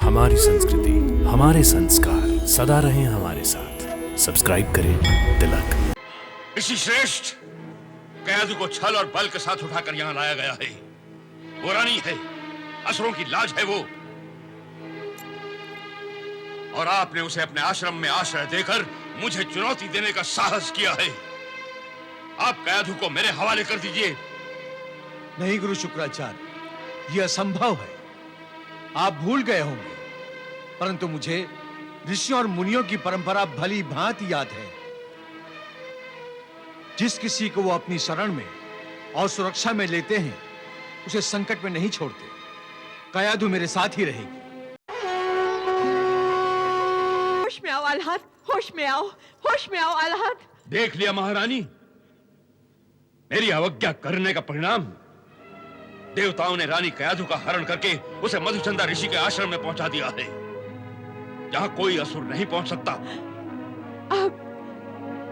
हमारी संस्कृति, हमारे संस्कार सदा रहें हमारे साथ। सब्सक्राइब करें तिलक। ऋषि श्रेष्ठ, कैदू को छल और बल के साथ उठाकर यहाँ लाया गया है। वो रानी है, असुरों की लाज है वो, और आपने उसे अपने आश्रम में आश्रय देकर मुझे चुनौती देने का साहस किया है। आप कैदू को मेरे हवाले कर दीजिए। नहीं गुरु शुक्राचार्य, यह असंभव है। आप भूल गए होंगे, परंतु मुझे ऋषियों और मुनियों की परंपरा भली भांति याद है। जिस किसी को वो अपनी शरण में और सुरक्षा में लेते हैं, उसे संकट में नहीं छोड़ते। कयाधु मेरे साथ ही रहेगी। होश में आओ अलहद, होश में आओ, होश में आओ अलहद। देख लिया महारानी, मेरी अवज्ञा करने का परिणाम। देवताओं ने रानी कयाधु का हरण करके उसे मधुचंदा ऋषि के आश्रम में पहुंचा दिया है, जहां कोई असुर नहीं पहुंच सकता।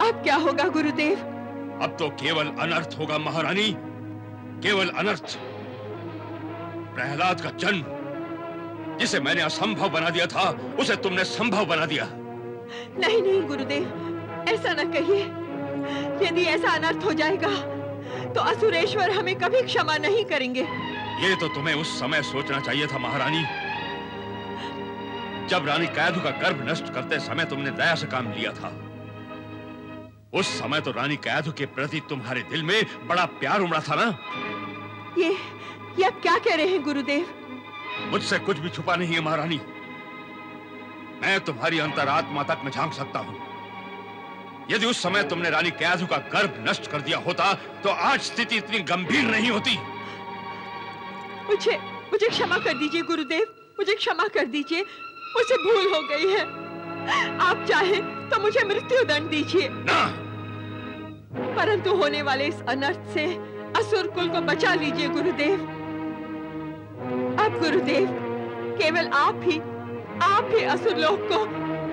अब क्या होगा गुरुदेव? अब तो केवल अनर्थ होगा महारानी, केवल अनर्थ। प्रहलाद का जन्म, जिसे मैंने असंभव बना दिया था, उसे तुमने संभव बना दिया। नहीं नहीं गुरुदेव, ऐसा न कहिए। यदि ऐसा अनर्थ हो जाएगा तो असुरेश्वर हमें कभी क्षमा नहीं करेंगे। ये तो तुम्हें उस समय सोचना चाहिए था महारानी, जब रानी कैदु का गर्भ नष्ट करते समय तुमने दया से काम लिया था। उस समय तो रानी कैदु के प्रति तुम्हारे दिल में बड़ा प्यार उमड़ा था ना। ये आप क्या कह रहे हैं गुरुदेव? मुझसे कुछ भी छुपा नहीं है महारानी। मैं तुम्हारी अंतरात्मा तक में झांक सकता हूं। यदि उस समय तुमने रानी कैदु का गर्भ नष्ट कर दिया होता तो आज स्थिति इतनी गंभीर नहीं होती। मुझे क्षमा कर दीजिए गुरुदेव, मुझे क्षमा कर दीजिए। मुझसे भूल हो गई है। आप चाहें तो मुझे मृत्यु दंड दीजिए ना, परंतु होने वाले इस अनर्थ से असुर कुल को बचा लीजिए गुरुदेव। अब गुरुदेव, केवल आप ही असुर लोक को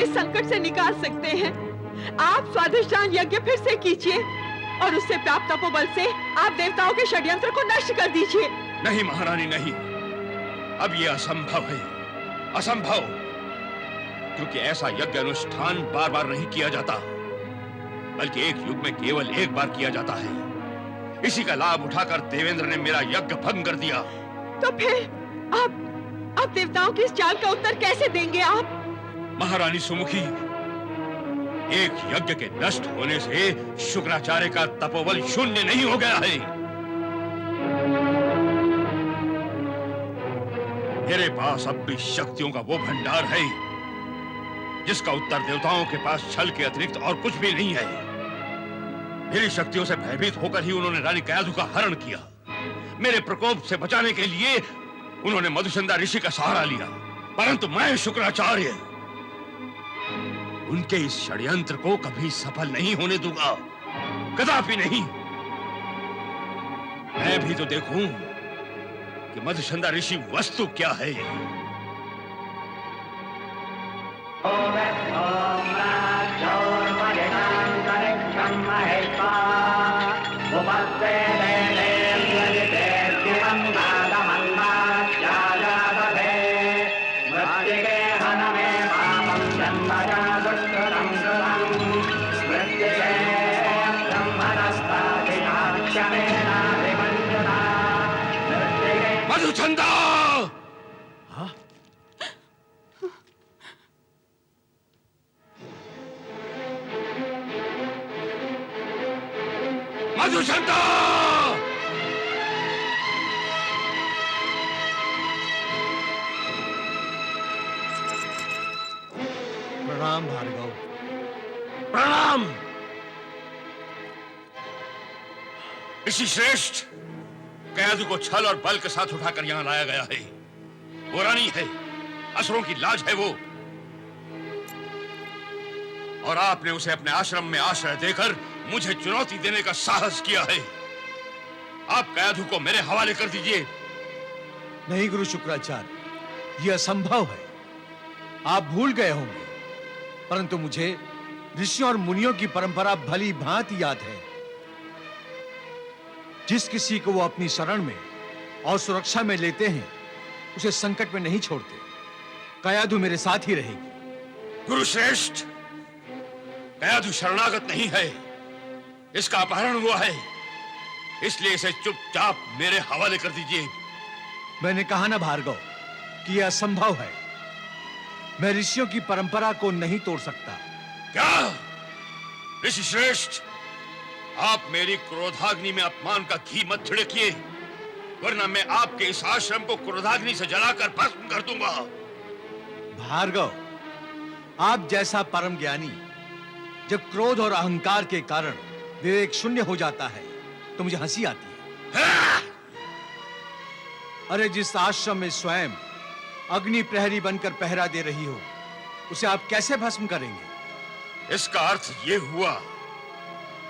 इस संकट से निकाल सकते हैं। आप स्वाधिष्ठान यज्ञ फिर से कीजिए और उससे प्राप्त तपोबल से आप देवताओं के षड्यंत्र को नष्ट कर दीजिए। नहीं महारानी, नहीं, अब यह असंभव है, असंभव। क्योंकि ऐसा यज्ञ अनुष्ठान बार बार नहीं किया जाता, बल्कि एक युग में केवल एक बार किया जाता है। इसी का लाभ उठाकर देवेंद्र ने मेरा यज्ञ भंग कर दिया। तो फिर आप देवताओं की इस चाल का उत्तर कैसे देंगे आप? महारानी सुमुखी, एक यज्ञ के नष्ट होने से शुक्राचार्य का तपोबल शून्य नहीं हो गया है। मेरे पास अब भी शक्तियों का वो भंडार है जिसका उत्तर देवताओं के पास छल के अतिरिक्त और कुछ भी नहीं है। मेरी शक्तियों से भयभीत होकर ही उन्होंने रानी कयाधु का हरण किया। मेरे प्रकोप से बचाने के लिए उन्होंने मधुचंदा ऋषि का सहारा लिया, परंतु मैं शुक्राचार्य उनके इस षड्यंत्र को कभी सफल नहीं होने दूंगा, कदापि नहीं। मैं भी तो देखूं कि मधुचंदा ऋषि वस्तु क्या है। मधुचंदा! हाँ? मधुचंदा! प्रणाम भार्गव। प्रणाम। ऋषि श्रेष्ठ, कैदु को छल और बल के साथ उठाकर यहां लाया गया है। वो रानी है, असुरों की लाज है वो, और आपने उसे अपने आश्रम में आश्रय देकर मुझे चुनौती देने का साहस किया है। आप कैदु को मेरे हवाले कर दीजिए। नहीं गुरु शुक्राचार्य, यह असंभव है। आप भूल गए होंगे, परंतु मुझे ऋषियों और मुनियों की परंपरा भली भांति याद है। जिस किसी को वो अपनी शरण में और सुरक्षा में लेते हैं, उसे संकट में नहीं छोड़ते। कयाधु मेरे साथ ही रहेगी। गुरुश्रेष्ठ, कयाधु शरणागत नहीं है, इसका अपहरण हुआ है, इसलिए इसे चुपचाप मेरे हवाले कर दीजिए। मैंने कहा ना भार्गव कि यह असंभव है। मैं ऋषियों की परंपरा को नहीं तोड़ सकता। क्या ऋषि श्रेष्ठ, आप मेरी क्रोधाग्नि में अपमान का घी मत छिड़किए, वरना मैं आपके इस आश्रम को क्रोधाग्नि से जलाकर भस्म कर दूंगा। भार्गव, आप जैसा परम ज्ञानी जब क्रोध और अहंकार के कारण विवेक शून्य हो जाता है तो मुझे हंसी आती है। अरे जिस आश्रम में स्वयं अग्नि प्रहरी बनकर पहरा दे रही हो, उसे आप कैसे भस्म करेंगे? इसका अर्थ यह हुआ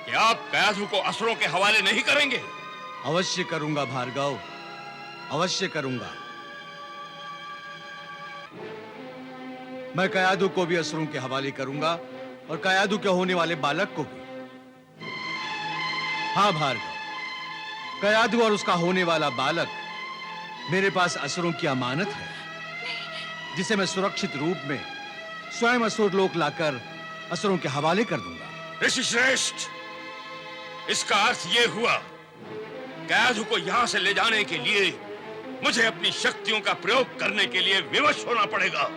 कि आप कयाधु को असुरों के हवाले नहीं करेंगे। अवश्य करूंगा भार्गव, अवश्य करूंगा। मैं कयाधु को भी असुरों के हवाले करूंगा और कयाधु के होने वाले बालक को भी। हाँ भार्गव, कयाधु और उसका होने वाला बालक मेरे पास असुरों की अमानत है, जिसे मैं सुरक्षित रूप में स्वयं असुर लोक लाकर असुरों के हवाले कर दूंगा। ऋषि श्रेष्ठ, इसका अर्थ यह हुआ कयाधु को यहां से ले जाने के लिए मुझे अपनी शक्तियों का प्रयोग करने के लिए विवश होना पड़ेगा।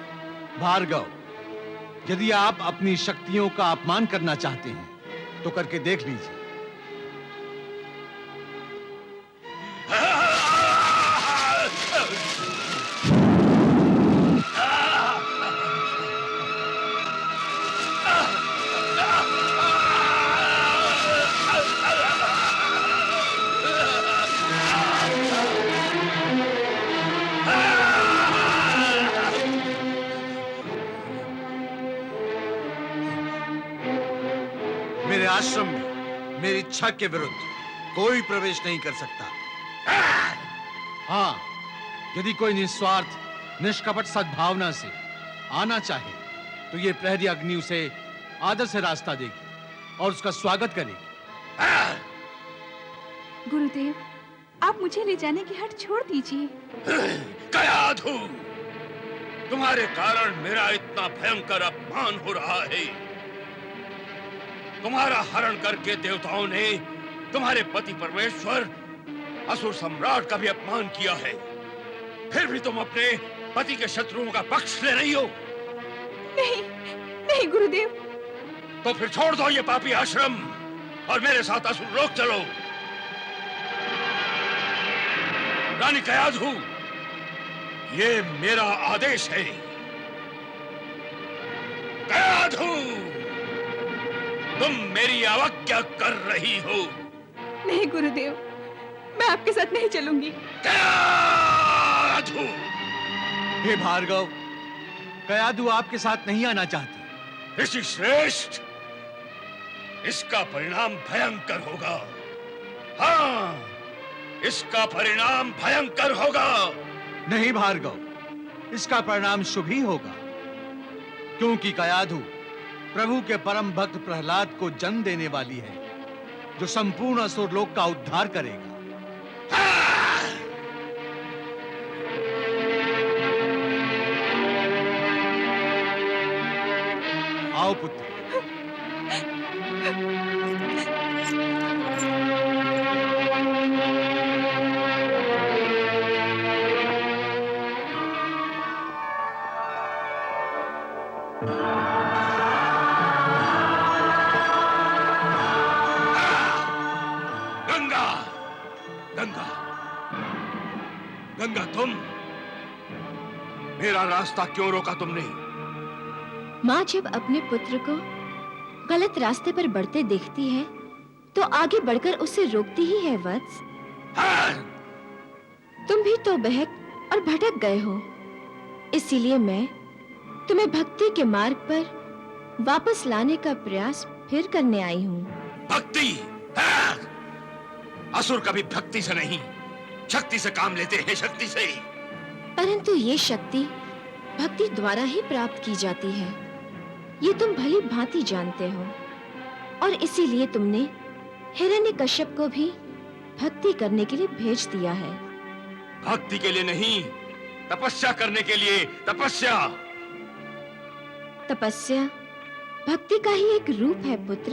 भार्गव, यदि आप अपनी शक्तियों का अपमान करना चाहते हैं तो करके देख लीजिए। मेरे आश्रम में मेरी इच्छा के विरुद्ध कोई प्रवेश नहीं कर सकता। हाँ, यदि कोई निस्वार्थ निष्कपट सद्भावना से आना चाहे तो ये प्रहरी अग्नि उसे आदर से रास्ता देगी और उसका स्वागत करेगी। गुरुदेव, आप मुझे ले जाने की हट छोड़ दीजिए। कयाधु, तुम्हारे कारण मेरा इतना भयंकर अपमान हो रहा है। तुम्हारा हरण करके देवताओं ने तुम्हारे पति परमेश्वर असुर सम्राट का भी अपमान किया है, फिर भी तुम अपने पति के शत्रुओं का पक्ष ले रही हो। नहीं, नहीं गुरुदेव। तो फिर छोड़ दो ये पापी आश्रम और मेरे साथ असुर लोक चलो। रानी कयाधु, ये मेरा आदेश है। कयाधु, तुम मेरी अवज्ञा कर रही हो। नहीं गुरुदेव, मैं आपके साथ नहीं चलूंगी। कयाधु! हे भार्गव, कयाधु आपके साथ नहीं आना चाहती। ऋषि श्रेष्ठ, इसका परिणाम भयंकर होगा। हाँ, इसका परिणाम भयंकर होगा। नहीं भार्गव, इसका परिणाम शुभ ही होगा, क्योंकि कयाधु प्रभु के परम भक्त प्रहलाद को जन्म देने वाली है, जो संपूर्ण असुर लोक का उद्धार करेगा। आओ पुत्र। गंगा, गंगा, गंगा, तुम मेरा रास्ता क्यों रोका तुमने? माँ जब अपने पुत्र को गलत रास्ते पर बढ़ते देखती है तो आगे बढ़कर उसे रोकती ही है वत्स। हाँ! तुम भी तो बहक और भटक गए हो, इसीलिए मैं तुम्हें भक्ति के मार्ग पर वापस लाने का प्रयास फिर करने आई हूँ। भक्ति? हाँ! असुर कभी भक्ति से नहीं, शक्ति से काम लेते हैं, शक्ति से। परंतु ये शक्ति भक्ति द्वारा ही प्राप्त की जाती है, ये तुम भली भांति जानते हो, और इसीलिए तुमने हिरण्यकश्यप को भी भक्ति करने के लिए भेज दिया है। भक्ति के लिए नहीं, तपस्या करने के लिए। तपस्या तपस्या भक्ति का ही एक रूप है पुत्र,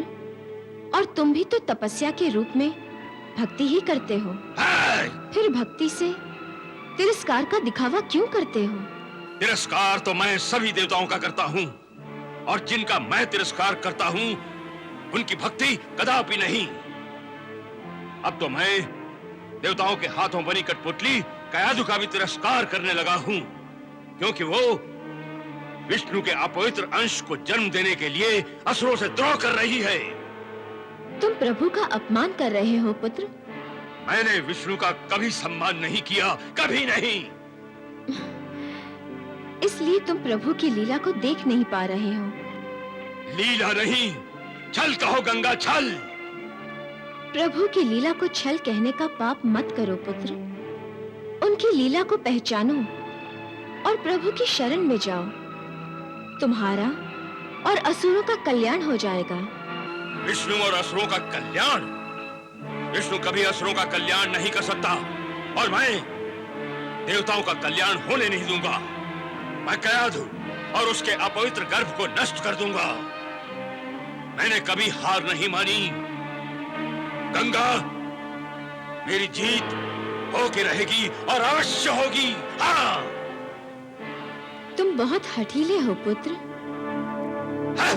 और तुम भी तो तपस्या के रूप में भक्ति ही करते हो। फिर भक्ति से तिरस्कार का दिखावा क्यों करते हो? तिरस्कार तो मैं सभी देवताओं का करता हूँ, और जिनका मैं तिरस्कार करता हूँ उनकी भक्ति कदापि नहीं। अब तो मैं देवताओं के हाथों बनी कठपुतली कयाधु का भी तिरस्कार करने लगा हूँ, क्योंकि वो विष्णु के अपवित्र अंश को जन्म देने के लिए असुरों से द्रोह कर रही है। तुम प्रभु का अपमान कर रहे हो पुत्र। मैंने विष्णु का कभी सम्मान नहीं किया, कभी नहीं। इसलिए तुम प्रभु की लीला को देख नहीं पा रहे हो। लीला नहीं, छल कहो गंगा, छल। प्रभु की लीला को छल कहने का पाप मत करो पुत्र। उनकी लीला को पहचानो और प्रभु की शरण में जाओ। तुम्हारा और असुरों का कल्याण हो जाएगा। विष्णु और असुरों का कल्याण? विष्णु कभी असुरों का कल्याण नहीं कर सकता, और मैं देवताओं का कल्याण होने नहीं दूंगा। मैं कयाधु और उसके अपवित्र गर्भ को नष्ट कर दूंगा। मैंने कभी हार नहीं मानी। गंगा, मेरी जीत होके रहेगी और अवश्य होगी। हाँ। तुम बहुत हठीले हो पुत्र। हाँ?